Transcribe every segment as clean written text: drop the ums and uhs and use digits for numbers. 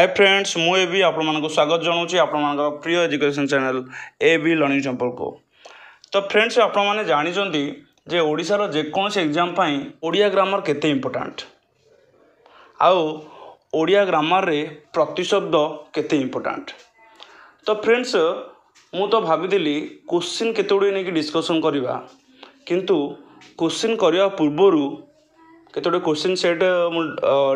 Hi friends मु ए भी आपण मानको स्वागत जनाऊँ आपण प्रिय education channel A be learning temple को। तो फ्रेंड्स आपण मैंने जानी जे ओडिशार जेकोसी एग्जाम पाई ओडिया ग्रामर केते इम्पोर्टेंट आउ ओडिया ग्रामर रे प्रतिशब्द केते इम्पोर्टेंट। तो फ्रेंड्स मु तो भाभी क्वेश्चन केते गुड़े नहीं डिस्कसन करवा किंतु क्वेश्चन करने पूर्वर केतोटे क्वेश्चन सेट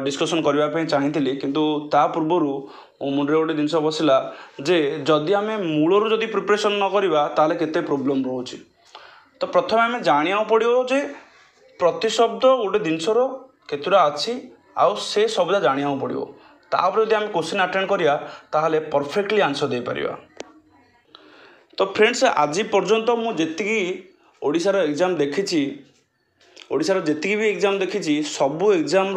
डिस्कसन करने चाहिए किंतु ता पूर्वर मो मुंडे गोटे जिनस बसला जे जदि आम मूलर जदि प्रिपरेशन न करवा ताले केते प्रोब्लेम रोचे। तो प्रथम आम जाना पड़ो जे प्रतिशब्द गोटे जिनसर केतुरा अच्छी आउ से सबजा जाना पड़ो तापर जब आम क्वेश्चन अटेंड करिया ताहले परफेक्टली आंसर दे पारिबा। तो फ्रेंड्स आज पर्यंत मुझे ओडिशार एग्जाम देखी ओडिशार जी भी एग्जाम देखी सबू एग्जाम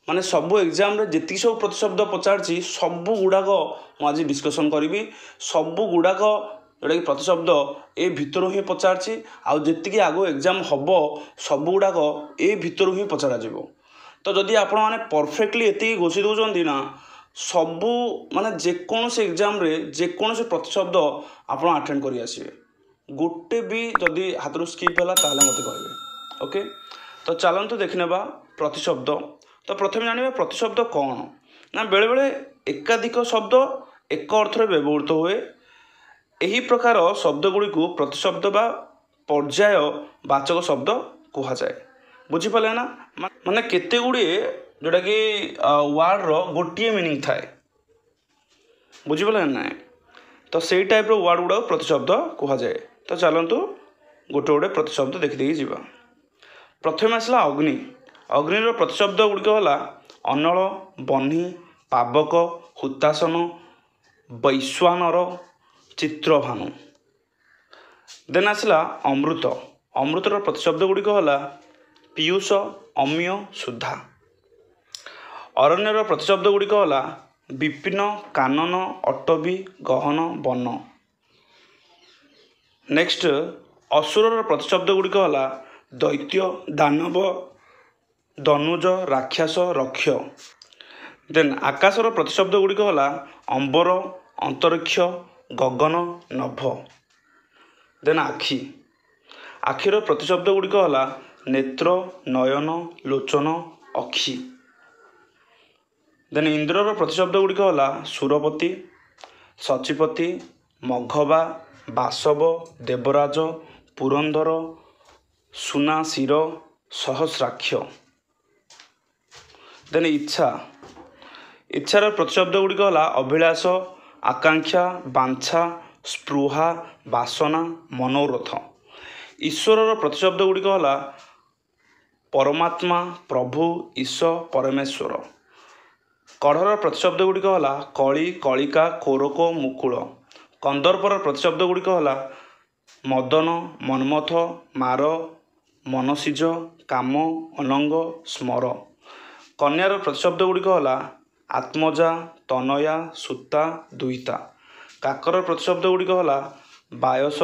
माने सबू एग्जाम रे जी सब प्रतिशब्द पचारछि सबू गुड़ाक मुझे डिस्कसन करी सबू गुड़ाक जोटा कि प्रतिशब्द ए भितर ही पचारछि आउ जी आगो एग्जाम हम सबू गुड़ाक ए भितर ही पचरा जीवो। तो जदि आपण माने परफेक्टली एति घोषि दउचंदी ना सबू माने जेकोसी एग्जाम रे जेकोसी प्रतिशब्द आपण अटेंड करि आसीबे गोटे भी जदि हाथरू स्किप हैला ताले मते कहबे। ओके तो चलतु देखने प्रतिशब्द। तो प्रथम जाना प्रतिशब्द कौन ना बेले बेले एकाधिक शब्द एक अर्थ व्यवहृत हुए यही प्रकार शब्द गुड़ी को प्रतिशब्द बा पर्याय वाचक शब्द कह जाए। बुझीपारे ना माने केते गुड़े जोटा कि वार्ड रो गोटे मीनिंग थाए बुझीपारे ना तो सही टाइप रो वार्ड गुड़ा प्रतिशब्द कह जाए। तो चलतु गोटे गोटे प्रतिशब्द देखी जावा। प्रथम आसला अग्नि। अग्निर प्रतिशब्द गुड़िक है अनल बन्ही पावक हुतासन वैश्वानर चित्रभानु। देन आसला अमृत। अमृतर प्रतिशब्द गुड़िक है पीयूष अम्य सुधा। अरण्यर प्रतिशब्द गुड़िक है विपिन कानन अटवी गहन वन। नेक्स्ट असुरर प्रतिशब्द गुड़िक है दैत्य दानव दनुज राक्षस रक्ष। देन आकाशर प्रतिशब्द गुड़िक है अंबर अंतरिक्ष गगन नभ। देन आखि। आखिर प्रतिशब्द गुड़िक है नेत्र नयन लोचन अक्षि। देन इंद्रर प्रतिशब्द गुड़िक है सुरपति सचिपति मघवा बासव देवराज पुरंदर सुना शिर सहस्राक्ष। देन इच्छा। इच्छार प्रतिशब्द गुड़िक है अभिलाष आकांक्षा बांछा स्पृहा बासना मनोरथ। ईश्वर प्रतिशब्द गुड़िक है परमात्मा प्रभु ईश परमेश्वर। कढ़र प्रतिशब्द गुड़िक है कली कलिका कोरक मुकुल। कंदर्पर प्रतिशब्द गुड़िक है मदन मनमथ मार मनसिज काम अनंग स्मर। कन्यार प्रतिशब्द गुड़िक है आत्मजा तनया सुता दुईता। काकर प्रतिशब्द गुड़िक है बायस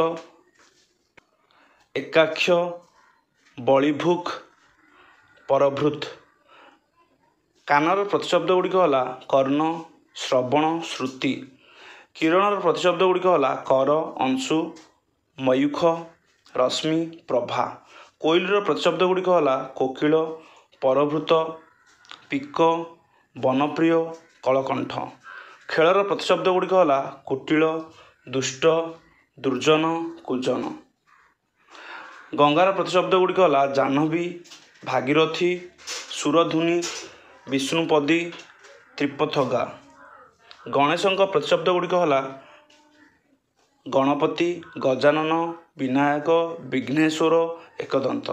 एकाक्ष बलिभुक परभृत। कानर प्रतिशब्द गुड़िक है कर्ण श्रवण श्रुति। किरणर प्रतिशब्द गुड़िक है कर अंशु मयूख रश्मि प्रभा। कोइलर प्रतिशब्द गुड़िक है कोकिल परभृत पिक वनप्रिय कलकंठ। खेलर प्रतिशब्द गुड़िक है कुटिल दुष्ट दुर्जन कुजन। गंगार प्रतिशब्द गुड़िक है जाह्नवी भागीरथी सुरधुनी विष्णुपदी त्रिपथगा। गणेशंक प्रतिशब्द गुड़िक है गणपति गजानन विनायक विघ्नेश्वर एकदंत।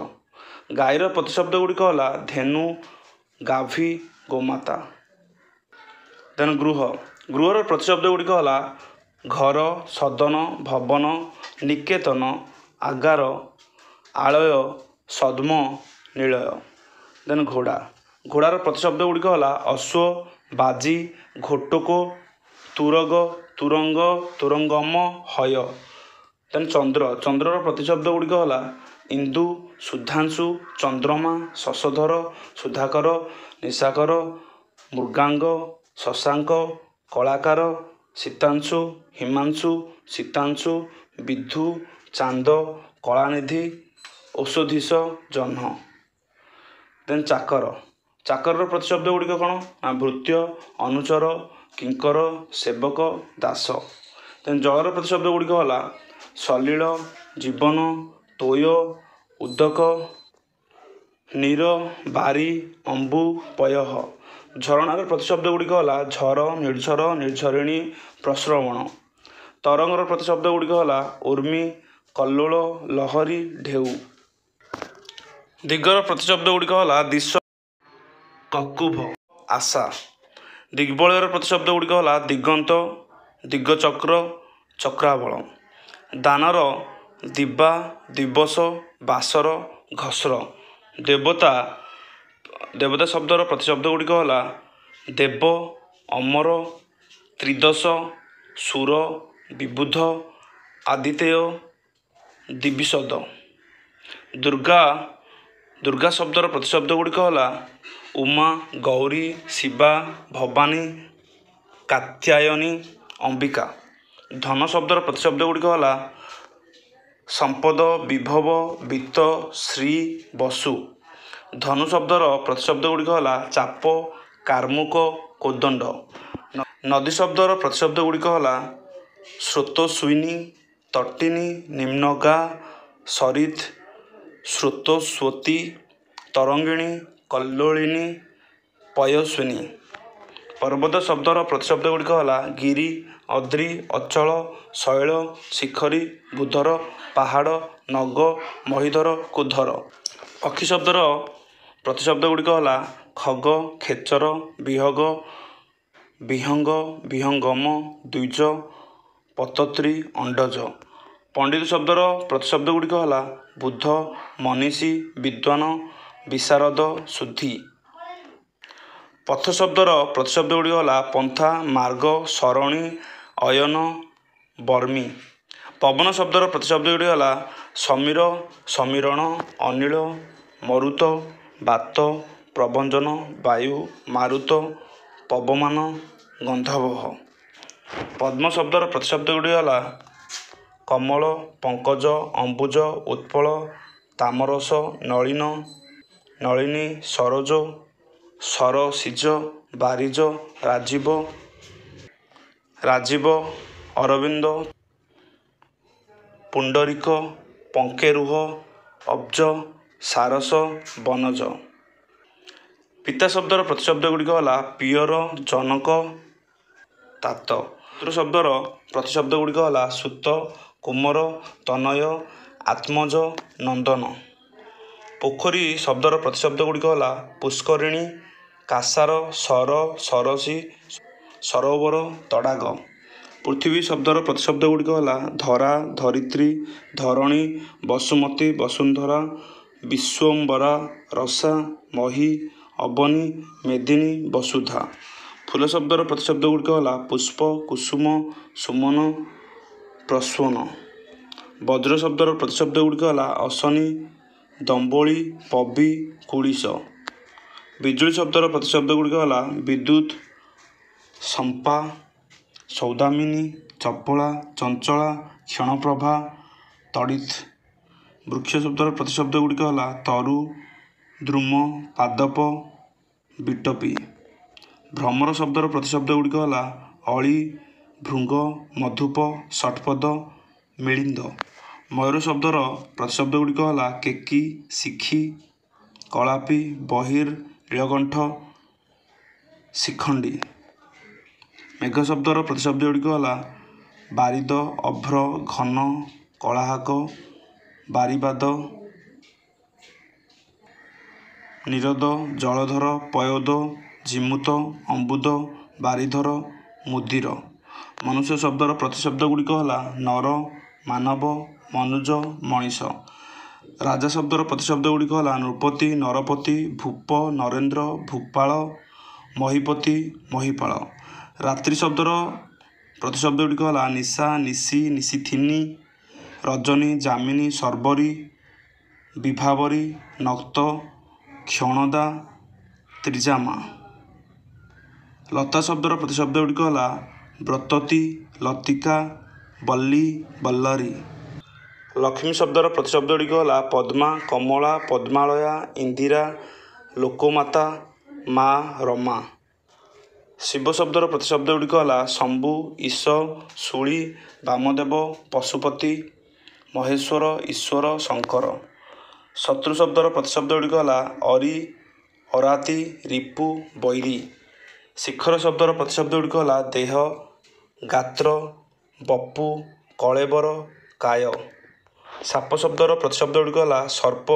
गाईर प्रतिशब्द गुड़िक है धेनु गाभी गोमाता। देन गृह। गृहर प्रतिशब्द गुड़िक है घर सदन भवन निकेतन आगार आलय सद्म निलय। देन घोड़ा। घोड़ार प्रतिशब्द गुड़िक है अश्व बाजी घोटको तुरग तुरंग तुरंगम हय। देन चंद्र। चंद्रर प्रतिशब्द गुड़िक है इंदु सुधांशु चंद्रमा शशधर सुधाकर निशाकर मृगांग ଶଶାଙ୍କ, କଳାକାର, ଶୀତାଂଶୁ, ହିମାଂଶୁ, ଶୀତାଂଶୁ, ବିଧୁ, ଚାନ୍ଦ, କଳାନିଧି, ଔଷଧୀଶ, ଜହ୍ନ। ଦେନ୍ ଚାକର। ଚାକରର ପ୍ରତିଶବ୍ଦ ଗୁଡ଼ିକ କ'ଣ? ନା ଭୃତ୍ୟ, ଅନୁଚର, କିଙ୍କର, ସେବକ, ଦାସ। ଦେନ୍ ଜଳର ପ୍ରତିଶବ୍ଦ ଗୁଡ଼ିକ ହେଲା ସଲିଳ, ଜୀବନ, ତୋୟ, ଉଦକ, ନୀର, ବାରି, ଅମ୍ବୁ, ପୟଃ। ଝରଣାର ପ୍ରତିଶବ୍ଦ ଗୁଡ଼ିକ ହେଲା ଝର, ନିର୍ଝର, ନିର୍ଝରିଣୀ, ପ୍ରସ୍ରବଣ। ତରଙ୍ଗର ପ୍ରତିଶବ୍ଦ ଗୁଡ଼ିକ ହେଲା ଉର୍ମି, କଲ୍ଲୋଳ, ଲହରୀ, ଢେଉ। ଦିଗର ପ୍ରତିଶବ୍ଦ ଗୁଡ଼ିକ ହେଲା ଦିଶ, କକୁଭ, ଆଶା। ଦିଗ୍ବଳୟର ପ୍ରତିଶବ୍ଦ ଗୁଡ଼ିକ ହେଲା ଦିଗନ୍ତ, ଦିଗଚକ୍ର, ଚକ୍ରାବଳ। ଦାନର ଦିବା, ଦିବସ, ବାସର, ଘସ୍ର। ଦେବତା ଶବ୍ଦର ପ୍ରତିଶବ୍ଦ ଗୁଡ଼ିକ ହେଲା ଦେବ, ଅମର, ତ୍ରିଦଶ, ସୁର, ବିବୁଧ, ଆଦିତେୟ, ଦିବିଶଦ। ଦୁର୍ଗା ଶବ୍ଦର ପ୍ରତିଶବ୍ଦ ଗୁଡ଼ିକ ହେଲା ଉମା, ଗୌରୀ, ଶିବା, ଭବାନୀ, କାତ୍ୟାୟନୀ, ଅମ୍ବିକା। ଧନ ଶବ୍ଦର ପ୍ରତିଶବ୍ଦ ଗୁଡ଼ିକ ହେଲା ସମ୍ପଦ, ବିଭବ, ବିତ୍ତ, ଶ୍ରୀ, ବସୁ। ଧନୁ ଶବ୍ଦର ପ୍ରତିଶବ୍ଦ ଗୁଡ଼ିକ ହେଲା ଚାପ, କାର୍ମୁକ, କୋଦଣ୍ଡ। ନଦୀ ଶବ୍ଦର ପ୍ରତିଶବ୍ଦ ଗୁଡ଼ିକ ହେଲା ସ୍ରୋତସ୍ୱିନୀ, ତଟିନୀ, ନିମ୍ନଗା, ସରିତ୍, ସ୍ରୋତସ୍ୱତୀ, ତରଙ୍ଗିଣୀ, କଲ୍ଲୋଳିନୀ, ପୟସ୍ୱିନୀ। ପର୍ବତ ଶବ୍ଦର ପ୍ରତିଶବ୍ଦ ଗୁଡ଼ିକ ହେଲା ଗିରି, ଅଦ୍ରି, ଅଚଳ, ଶୈଳ, ଶିଖରୀ, ବୁଧର, ପାହାଡ଼, ନଗ, ମହୀଧର, କୁଧର। ପକ୍ଷୀ ଶବ୍ଦର ପ୍ରତିଶବ୍ଦ ଗୁଡ଼ିକ ହେଲା ଖଗ, ଖେଚର, ବିହଗ, ବିହଙ୍ଗ, ବିହଙ୍ଗମ, ଦ୍ୱିଜ, ପତତ୍ରୀ, ଅଣ୍ଡଜ। ପଣ୍ଡିତ ଶବ୍ଦର ପ୍ରତିଶବ୍ଦ ଗୁଡ଼ିକ ହେଲା ବୁଦ୍ଧ, ମନୀଷୀ, ବିଦ୍ୱାନ, ବିଶାରଦ, ଶୁଦ୍ଧି। ପଥ ଶବ୍ଦର ପ୍ରତିଶବ୍ଦ ଗୁଡ଼ିକ ହେଲା ପନ୍ଥା, ମାର୍ଗ, ସରଣୀ, ଅୟନ, ବର୍ମୀ। ପବନ ଶବ୍ଦର ପ୍ରତିଶବ୍ଦ ଗୁଡ଼ିକ ହେଲା ସମୀର, ସମୀରଣ, ଅନିଳ, ମରୁତ, ବାତ, ପ୍ରଭଞ୍ଜନ, ବାୟୁ, ମାରୁତ, ପବମାନ, ଗନ୍ଧବହ। ପଦ୍ମ ଶବ୍ଦର ପ୍ରତିଶବ୍ଦ ଗୁଡ଼ିକ ହେଲା କମଳ, ପଙ୍କଜ, ଅମ୍ବୁଜ, ଉତ୍ପଳ, ତାମରସ, ନଳିନ, ନଳିନୀ, ସରୋଜ, ସରସିଜ, ବାରିଜ, ରାଜୀବ, ଅରବିନ୍ଦ, ପୁଣ୍ଡରୀକ, ପଙ୍କେରୁହ, ଅବ୍ଜ, ସାରସ, ବନଜ। ପିତା ଶବ୍ଦର ପ୍ରତିଶବ୍ଦ ଗୁଡ଼ିକ ହେଲା ପିୟର, ଜନକ, ତାତ। ପୁତ୍ର ଶବ୍ଦର ପ୍ରତିଶବ୍ଦ ଗୁଡ଼ିକ ହେଲା ସୁତ, କୁମର, ତନୟ, ଆତ୍ମଜ, ନନ୍ଦନ। ପୋଖରୀ ଶବ୍ଦର ପ୍ରତିଶବ୍ଦ ଗୁଡ଼ିକ ହେଲା ପୁଷ୍କରିଣୀ, କାସାର, ସର, ସରସୀ, ସରୋବର, ତଡ଼ାଗ। ପୃଥିବୀ ଶବ୍ଦର ପ୍ରତିଶବ୍ଦ ଗୁଡ଼ିକ ହେଲା ଧରା, ଧରିତ୍ରୀ, ଧରଣୀ, ବସୁମତୀ, ବସୁନ୍ଧରା, ବିଶ୍ୱମ୍ବରା, ରସା, ମହୀ, ଅବନୀ, ମେଦିନୀ, ବସୁଧା। ଫୁଲ ଶବ୍ଦର ପ୍ରତିଶବ୍ଦ ଗୁଡ଼ିକ ହେଲା ପୁଷ୍ପ, କୁସୁମ, ସୁମନ, ପ୍ରସ୍ୱନ। ବଜ୍ର ଶବ୍ଦର ପ୍ରତିଶବ୍ଦ ଗୁଡ଼ିକ ହେଲା ଅଶନୀ, ଦମ୍ବୋଳି, ପବୀ, କୁଳିଶ। ବିଜୁଳି ଶବ୍ଦର ପ୍ରତିଶବ୍ଦ ଗୁଡ଼ିକ ହେଲା ବିଦ୍ୟୁତ୍, ଶମ୍ପା, ସୌଦାମିନୀ, ଚପଳା, ଚଞ୍ଚଳା, କ୍ଷଣପ୍ରଭା, ତଡ଼ିତ୍। ବୃକ୍ଷ ଶବ୍ଦର ପ୍ରତିଶବ୍ଦ ଗୁଡ଼ିକ ହେଲା ତରୁ, ଦ୍ରୁମ, ପାଦପ, ବିଟପୀ। ଭ୍ରମର ଶବ୍ଦର ପ୍ରତିଶବ୍ଦ ଗୁଡ଼ିକ ହେଲା ଅଳି, ଭୃଙ୍ଗ, ମଧୁପ, ଷଟ୍ପଦ, ମିଳିନ୍ଦ। ମୟୂର ଶବ୍ଦର ପ୍ରତିଶବ୍ଦ ଗୁଡ଼ିକ ହେଲା କେକି, ଶିଖି, କଳାପୀ, ବହିର୍, ନୀଳକଣ୍ଠ, ଶିଖଣ୍ଡୀ। ମେଘ ଶବ୍ଦର ପ୍ରତିଶବ୍ଦ ଗୁଡ଼ିକ ହେଲା ବାରିଦ, ଅଭ୍ର, ଘନ, କଳାହାକ, ବାରିବାଦ, ନିରଦ, ଜଳଧର, ପୟୋଦ, ଝିମୁତ, ଅମ୍ବୁଦ, ବାରିଧର, ମୁଦିର। ମନୁଷ୍ୟ ଶବ୍ଦର ପ୍ରତିଶବ୍ଦ ଗୁଡ଼ିକ ହେଲା ନର, ମାନବ, ମନୁଜ, ମଣିଷ। ରାଜା ଶବ୍ଦର ପ୍ରତିଶବ୍ଦ ଗୁଡ଼ିକ ହେଲା ନୃପତି, ନରପତି, ଭୂପ, ନରେନ୍ଦ୍ର, ଭୂପାଳ, ମହୀପତି, ମହୀପାଳ। ରାତ୍ରି ଶବ୍ଦର ପ୍ରତିଶବ୍ଦ ଗୁଡ଼ିକ ହେଲା ନିଶା, ନିଶି, ନିଶିଥିନୀ, ରଜନୀ, ଯାମିନୀ, ଶର୍ବରୀ, ବିଭାବରୀ, ନକ୍ତ, କ୍ଷଣଦା, ତ୍ରିଜାମା। लता शब्दर प्रतिशब्द गुड़िक है ब्रतती, लतिका, बल्ली, बल्लरी। लक्ष्मी शब्दर प्रतिशब्द गुड़िक है पद्मा, कमला, पद्मालया, इंदिरा, लोकमाता, माँ, रमा। शिव शब्दर प्रतिशब्द गुड़िक है शंभु, ईश, शूली, वामदेव, पशुपति, महेश्वर, ईश्वर, शंकर। शत्रु शब्दर प्रतिशब्द गुड़िक है अरी, अराती, रिपु, बैरी। शिखर शब्दर प्रतिशब्द गुड़िक है देह, गात्र, बपु, कलेबर, काय। साप शब्दर प्रतिशब्द गुड़िक है सर्प,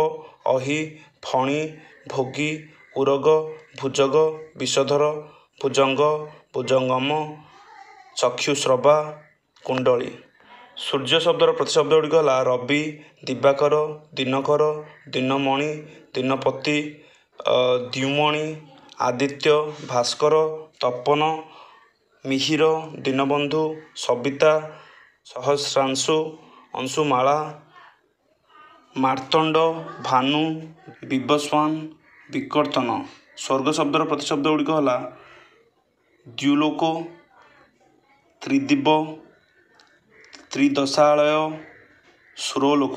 अहि, फणी, भोगी, उरग, भुजग, विषधर, भुजंग, भुजंगम, चक्षुश्रवा, कुंडली। सूर्य शब्दर प्रतिशब्द गुड़िक है रवि, दिवाकर, दिनकर, दिनमणि, दिनपति, द्युमणि, आदित्य, भास्कर, तपन, मिहिर, दीनबंधु, सविता, सहस्रांशु, अंशुमाला, मार्तंड, भानु, विवस्वान, विकर्तन। स्वर्ग शब्दर प्रतिशब्द गुड़िक है द्युलोक, त्रिदिव, त्रिदशालय, सुरलोक।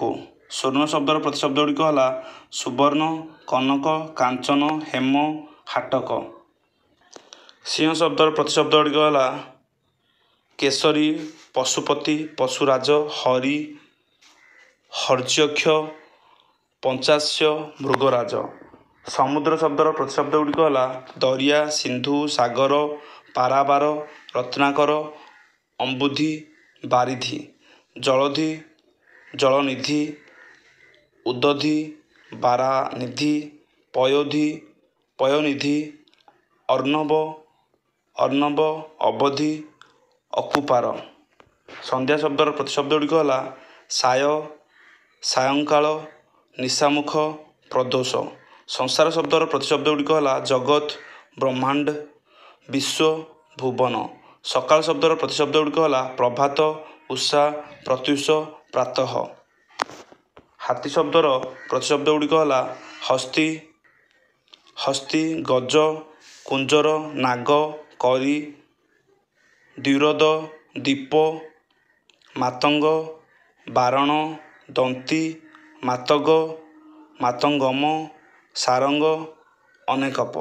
स्वर्ण शब्दर प्रतिशब्द गुड़िक है सुवर्ण, कनक, कांचन, हेम, हाटक। सिंह शब्दर प्रतिशब्द गुड़िक है केसरी, पशुपति, पशुराज, हरि, हर्यक्ष, पंचाश्य, मृगराज। समुद्र शब्दर प्रतिशब्द गुड़िक है दरिया, सिंधु, सागर, पाराबार, रत्नाकर, अम्बुधि, बारिधि। जलधि, जलनिधि, उदधि, बारानिधि, पयोधि, पयोनिधि, अर्णव, अर्णव, अवधि, अकुपार। संध्या शब्दर प्रतिशब्द गुड़िक है साय, सायंकाल, निशामुख, प्रदोष। संसार शब्दर प्रतिशब्द गुड़िक है जगत, ब्रह्मांड, विश्व, भुवन। सकाल शब्दर प्रतिशब्द गुड़िक है प्रभात, उषा, प्रत्युष, प्रातः। हाथी शब्दर प्रतिशब्द गुड़िक है हस्ती, हस्ती, गज, कुंजर, नाग, करी, द्विरद, दीप, मातंग, बारण, दंती, मातग, मातंगम, सारंग, अनेकप।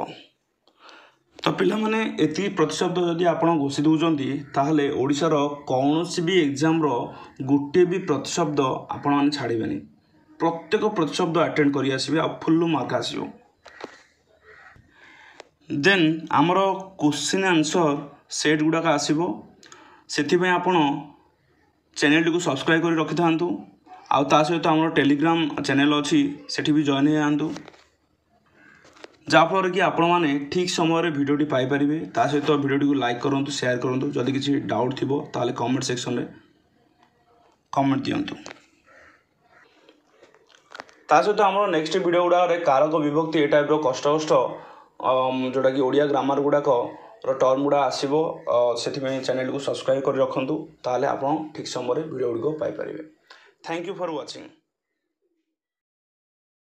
तो पिला माने एति प्रतिशब्द जदि आपण घोषि दउचंती ताहले ओडिशार कौनसी भी एग्जाम रो गुटे भी प्रतिशब्द आपण माने छाड़िबेनी। प्रत्येक प्रतिशब्द अटेंड करि आसीबे आ फुल्ल मार्क आसीबो। देन आमर क्वेश्चन आंसर सेट गुड़ाक आसीबो। सेथिपे आपण चैनल को सब्सक्राइब कर रखि थांतु। आ ता सहित आमर टेलीग्राम चैनल अच्छी सेठी भी जॉइन होंतु जहाँफल कि आपण मैंने ठीक समय भिडियोटी पाइपर। ता सहित भिडियोटी को लाइक करूँ, शेयर करूँ। जदि किसी डाउट थी ताले कमेंट सेक्शन में कमेंट दिंतु। ता सहित आम नेक्स्ट भिडियो गुड़ा कारक विभक्ति ए टाइप कष्ट कष्ट जोटा कि ओडिया ग्रामर गुड़ाक टर्म गुड़ा आसो से चैनल को सब्सक्राइब कर रखुँ। ताले आप ठीक समय भिडियो गुड़िक पाइपर। Thank you for watching.